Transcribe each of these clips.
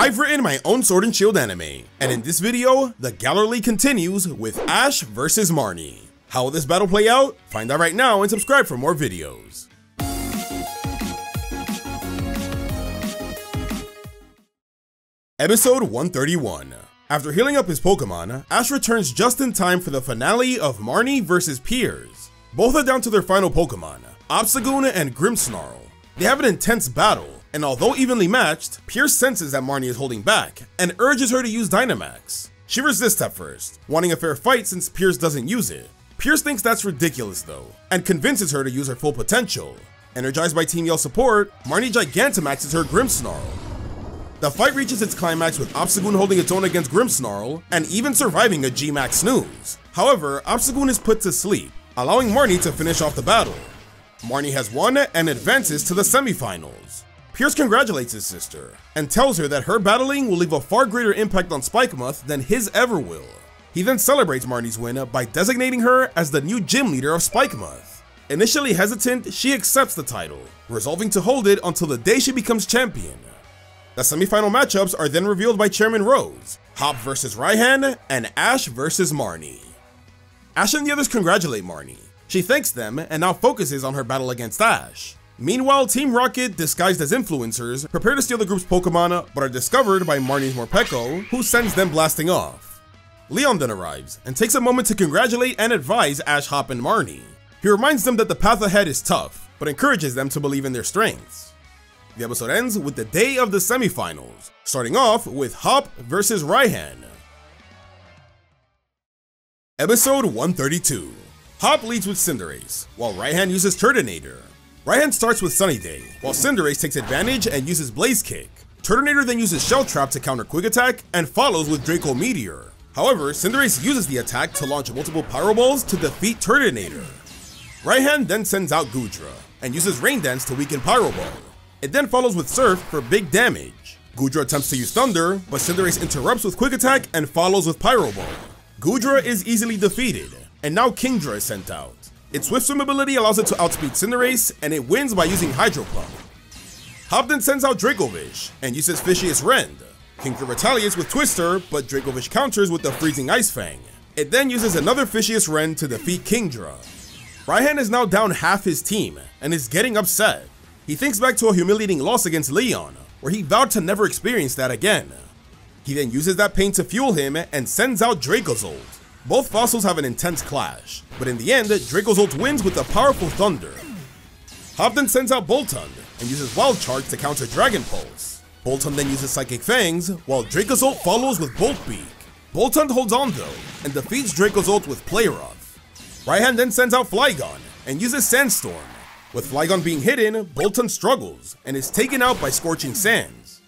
I've written my own Sword and Shield anime, and in this video, the Galar League continues with Ash vs Marnie. How will this battle play out? Find out right now and subscribe for more videos. Episode 131. After healing up his Pokemon, Ash returns just in time for the finale of Marnie vs Piers. Both are down to their final Pokemon, Obstagoon and Grimmsnarl. They have an intense battle, and although evenly matched, Piers senses that Marnie is holding back and urges her to use Dynamax. She resists at first, wanting a fair fight since Piers doesn't use it. Piers thinks that's ridiculous though, and convinces her to use her full potential. Energized by Team Yell support, Marnie Gigantamaxes her Grimmsnarl. The fight reaches its climax with Obstagoon holding its own against Grimmsnarl, and even surviving a G-Max snooze. However, Obstagoon is put to sleep, allowing Marnie to finish off the battle. Marnie has won and advances to the semifinals. Piers congratulates his sister, and tells her that her battling will leave a far greater impact on Spikemuth than his ever will. He then celebrates Marnie's win by designating her as the new gym leader of Spikemuth. Initially hesitant, she accepts the title, resolving to hold it until the day she becomes champion. The semifinal matchups are then revealed by Chairman Rose, Hop vs Raihan, and Ash vs Marnie. Ash and the others congratulate Marnie. She thanks them and now focuses on her battle against Ash. Meanwhile, Team Rocket, disguised as influencers, prepare to steal the group's Pokemon, but are discovered by Marnie's Morpeko, who sends them blasting off. Leon then arrives, and takes a moment to congratulate and advise Ash, Hop, and Marnie. He reminds them that the path ahead is tough, but encourages them to believe in their strengths. The episode ends with the day of the semifinals, starting off with Hop vs Raihan. Episode 132. Hop leads with Cinderace, while Raihan uses Turtonator. Raihan starts with Sunny Day, while Cinderace takes advantage and uses Blaze Kick. Turtonator then uses Shell Trap to counter Quick Attack and follows with Draco Meteor. However, Cinderace uses the attack to launch multiple Pyro Balls to defeat Turtonator. Raihan then sends out Goodra, and uses Rain Dance to weaken Pyro Ball. It then follows with Surf for big damage. Goodra attempts to use Thunder, but Cinderace interrupts with Quick Attack and follows with Pyro Ball. Goodra is easily defeated, and now Kingdra is sent out. Its Swift Swim ability allows it to outspeed Cinderace, and it wins by using Hydro Pump. Hop then sends out Dracovish, and uses Fishious Rend. Kingdra retaliates with Twister, but Dracovish counters with the Freezing Ice Fang. It then uses another Fishious Rend to defeat Kingdra. Raihan is now down half his team, and is getting upset. He thinks back to a humiliating loss against Leon, where he vowed to never experience that again. He then uses that pain to fuel him, and sends out Dracozolt. Both fossils have an intense clash, but in the end, Dracozolt wins with a powerful Thunder. Hop then sends out Boltund, and uses Wild Charge to counter Dragon Pulse. Boltund then uses Psychic Fangs, while Dracozolt follows with Bolt Beak. Boltund holds on though, and defeats Dracozolt with Play Rough. Raihan then sends out Flygon, and uses Sandstorm. With Flygon being hidden, Boltund struggles, and is taken out by Scorching Sands.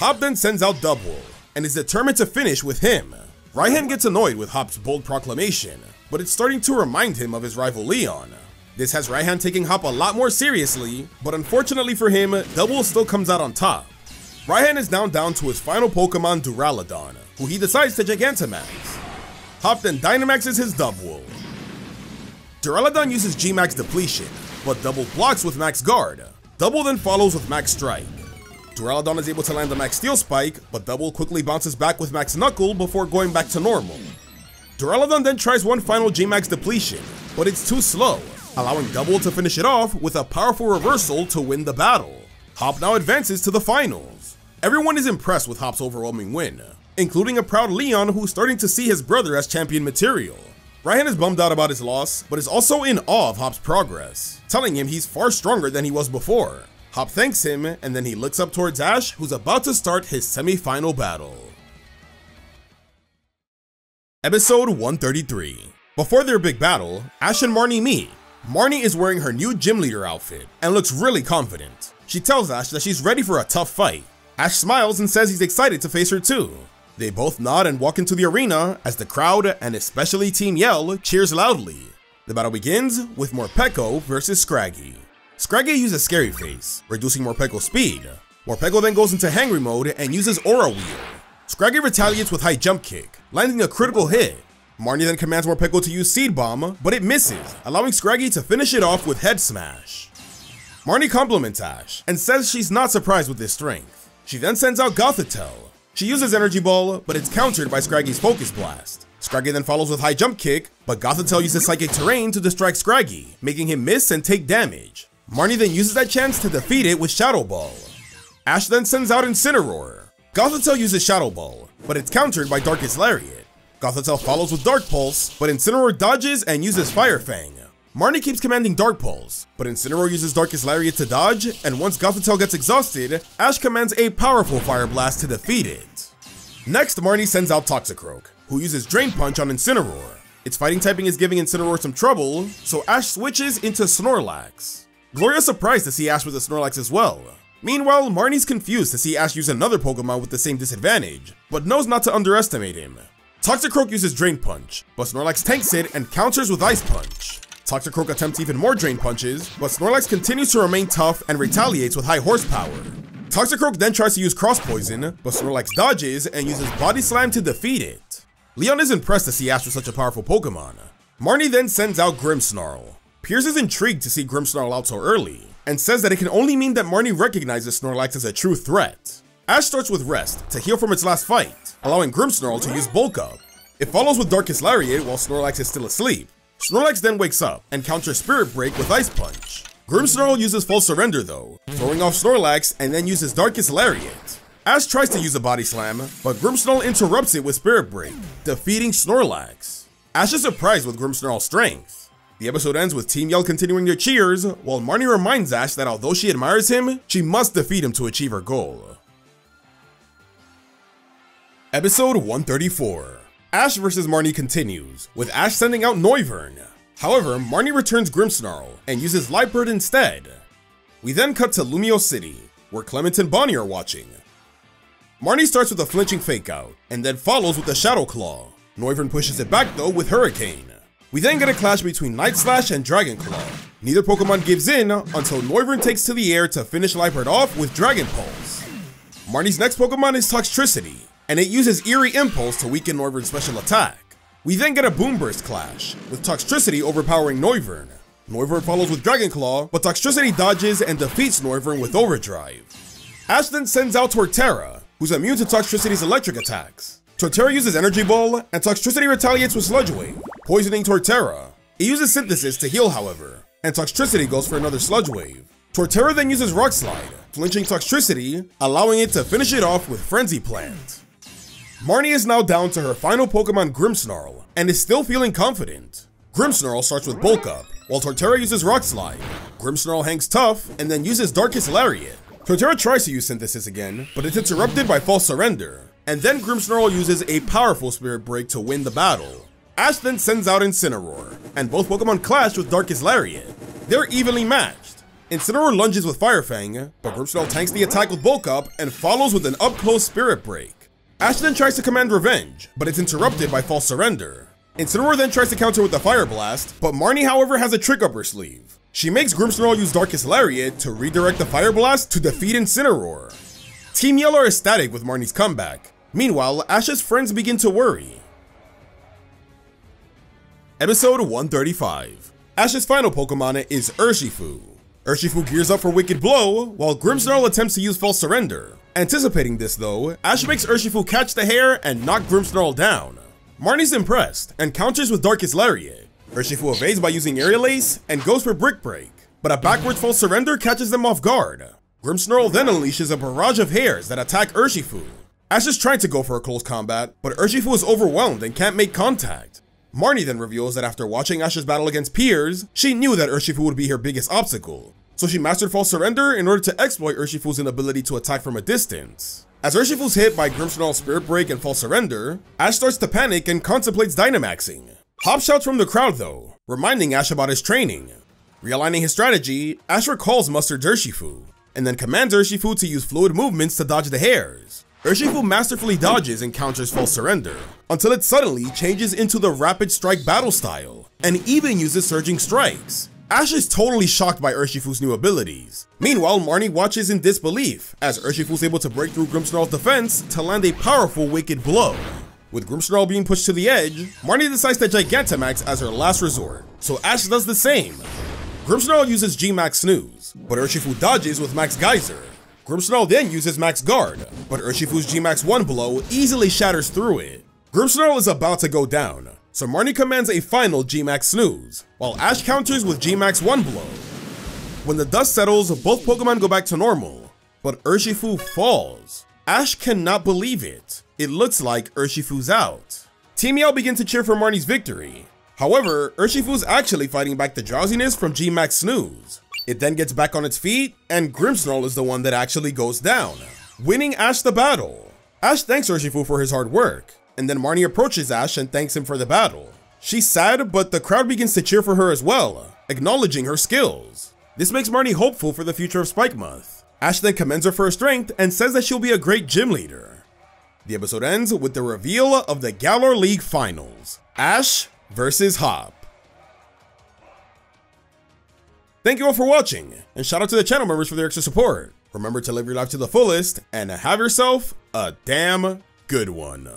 Hop then sends out Dubwool, and is determined to finish with him. Raihan gets annoyed with Hop's bold proclamation, but it's starting to remind him of his rival Leon. This has Raihan taking Hop a lot more seriously, but unfortunately for him, Dubwool still comes out on top. Raihan is now down to his final Pokemon Duraludon, who he decides to Gigantamax. Hop then Dynamaxes his Dubwool. Duraludon uses G-Max Depletion, but Dubwool blocks with Max Guard. Dubwool then follows with Max Strike. Duraludon is able to land the Max Steel Spike, but Dubwool quickly bounces back with Max Knuckle before going back to normal. Duraludon then tries one final G-Max Depletion, but it's too slow, allowing Dubwool to finish it off with a powerful reversal to win the battle. Hop now advances to the finals. Everyone is impressed with Hop's overwhelming win, including a proud Leon who's starting to see his brother as champion material. Raihan is bummed out about his loss, but is also in awe of Hop's progress, telling him he's far stronger than he was before. Hop thanks him, and then he looks up towards Ash, who's about to start his semi-final battle. Episode 133. Before their big battle, Ash and Marnie meet. Marnie is wearing her new gym leader outfit, and looks really confident. She tells Ash that she's ready for a tough fight. Ash smiles and says he's excited to face her too. They both nod and walk into the arena as the crowd, and especially Team Yell, cheers loudly. The battle begins with Morpeko versus Scraggy. Scraggy uses Scary Face, reducing Morpeko's speed. Morpeko then goes into Hangry mode and uses Aura Wheel. Scraggy retaliates with High Jump Kick, landing a critical hit. Marnie then commands Morpeko to use Seed Bomb, but it misses, allowing Scraggy to finish it off with Head Smash. Marnie compliments Ash, and says she's not surprised with his strength. She then sends out Gothitelle, She uses Energy Ball, but it's countered by Scraggy's Focus Blast. Scraggy then follows with High Jump Kick, but Gothitelle uses Psychic Terrain to distract Scraggy, making him miss and take damage. Marnie then uses that chance to defeat it with Shadow Ball. Ash then sends out Incineroar. Gothitelle uses Shadow Ball, but it's countered by Darkest Lariat. Gothitelle follows with Dark Pulse, but Incineroar dodges and uses Fire Fang. Marnie keeps commanding Dark Pulse, but Incineroar uses Darkest Lariat to dodge, and once Gothitelle gets exhausted, Ash commands a powerful Fire Blast to defeat it. Next, Marnie sends out Toxicroak, who uses Drain Punch on Incineroar. Its fighting typing is giving Incineroar some trouble, so Ash switches into Snorlax. Gloria's surprised to see Ash with a Snorlax as well. Meanwhile, Marnie's confused to see Ash use another Pokemon with the same disadvantage, but knows not to underestimate him. Toxicroak uses Drain Punch, but Snorlax tanks it and counters with Ice Punch. Toxicroak attempts even more Drain Punches, but Snorlax continues to remain tough and retaliates with high horsepower. Toxicroak then tries to use Cross Poison, but Snorlax dodges and uses Body Slam to defeat it. Leon is impressed to see Ash with such a powerful Pokemon. Marnie then sends out Grimmsnarl. Pierce is intrigued to see Grimmsnarl out so early, and says that it can only mean that Marnie recognizes Snorlax as a true threat. Ash starts with Rest to heal from its last fight, allowing Grimmsnarl to use Bulk Up. It follows with Darkest Lariat while Snorlax is still asleep. Snorlax then wakes up and counters Spirit Break with Ice Punch. Grimmsnarl uses Full Surrender though, throwing off Snorlax and then uses Darkest Lariat. Ash tries to use a Body Slam, but Grimmsnarl interrupts it with Spirit Break, defeating Snorlax. Ash is surprised with Grimmsnarl's strength. The episode ends with Team Yell continuing their cheers, while Marnie reminds Ash that although she admires him, she must defeat him to achieve her goal. Episode 134. Ash vs Marnie continues, with Ash sending out Noivern. However, Marnie returns Grimmsnarl and uses Liepard instead. We then cut to Lumio City, where Clement and Bonnie are watching. Marnie starts with a flinching Fake Out, and then follows with a Shadow Claw. Noivern pushes it back though with Hurricane. We then get a clash between Night Slash and Dragon Claw. Neither Pokemon gives in until Noivern takes to the air to finish Liepard off with Dragon Pulse. Marnie's next Pokemon is Toxtricity, and it uses Eerie Impulse to weaken Noivern's special attack. We then get a Boom Burst clash, with Toxtricity overpowering Noivern. Noivern follows with Dragon Claw, but Toxtricity dodges and defeats Noivern with Overdrive. Ash then sends out Torterra, who's immune to Toxtricity's electric attacks. Torterra uses Energy Ball, and Toxtricity retaliates with Sludge Wave, poisoning Torterra. It uses Synthesis to heal however, and Toxtricity goes for another Sludge Wave. Torterra then uses Rock Slide, flinching Toxtricity, allowing it to finish it off with Frenzy Plant. Marnie is now down to her final Pokemon Grimmsnarl, and is still feeling confident. Grimmsnarl starts with Bulk Up, while Torterra uses Rock Slide. Grimmsnarl hangs tough, and then uses Darkest Lariat. Torterra tries to use Synthesis again, but it's interrupted by False Surrender, and then Grimmsnarl uses a powerful Spirit Break to win the battle. Ash then sends out Incineroar, and both Pokemon clash with Darkest Lariat. They're evenly matched. Incineroar lunges with Fire Fang, but Grimmsnarl tanks the attack with Bulk Up and follows with an up-close Spirit Break. Ash then tries to command Revenge, but it's interrupted by False Surrender. Incineroar then tries to counter with a Fire Blast, but Marnie however has a trick up her sleeve. She makes Grimmsnarl use Darkest Lariat to redirect the Fire Blast to defeat Incineroar. Team Yell are ecstatic with Marnie's comeback. Meanwhile, Ash's friends begin to worry. Episode 135. Ash's final Pokemon is Urshifu. Urshifu gears up for Wicked Blow, while Grimmsnarl attempts to use False Surrender. Anticipating this though, Ash makes Urshifu catch the hair and knock Grimmsnarl down. Marnie's impressed, and counters with Darkest Lariat. Urshifu evades by using Aerial Ace, and goes for Brick Break, but a backwards False Surrender catches them off guard. Grimmsnarl then unleashes a barrage of hairs that attack Urshifu. Ash is trying to go for a close combat, but Urshifu is overwhelmed and can't make contact. Marnie then reveals that after watching Ash's battle against Piers, she knew that Urshifu would be her biggest obstacle, so she mastered False Surrender in order to exploit Urshifu's inability to attack from a distance. As Urshifu's hit by Grimmsnarl's Spirit Break and False Surrender, Ash starts to panic and contemplates Dynamaxing. Hop shouts from the crowd though, reminding Ash about his training. Realigning his strategy, Ash recalls Mustard's Urshifu, and then commands Urshifu to use fluid movements to dodge the hairs. Urshifu masterfully dodges and counters False Surrender, until it suddenly changes into the Rapid Strike battle style, and even uses Surging Strikes. Ash is totally shocked by Urshifu's new abilities. Meanwhile, Marnie watches in disbelief, as Urshifu's able to break through Grimmsnarl's defense to land a powerful Wicked Blow. With Grimmsnarl being pushed to the edge, Marnie decides to Gigantamax as her last resort, so Ash does the same. Grimmsnarl uses G-Max Snooze, but Urshifu dodges with Max Geyser. Grimmsnarl then uses Max Guard, but Urshifu's G-Max 1 blow easily shatters through it. Grimmsnarl is about to go down, so Marnie commands a final G-Max snooze, while Ash counters with G-Max 1 blow. When the dust settles, both Pokemon go back to normal, but Urshifu falls. Ash cannot believe it. It looks like Urshifu's out. Team Meow begin to cheer for Marnie's victory. However, Urshifu's actually fighting back the drowsiness from G-Max snooze. It then gets back on its feet, and Grimmsnarl is the one that actually goes down, winning Ash the battle. Ash thanks Urshifu for his hard work, and then Marnie approaches Ash and thanks him for the battle. She's sad, but the crowd begins to cheer for her as well, acknowledging her skills. This makes Marnie hopeful for the future of Spikemuth. Ash then commends her for her strength and says that she'll be a great gym leader. The episode ends with the reveal of the Galar League finals, Ash vs Hop. Thank you all for watching, and shout out to the channel members for their extra support. Remember to live your life to the fullest, and have yourself a damn good one.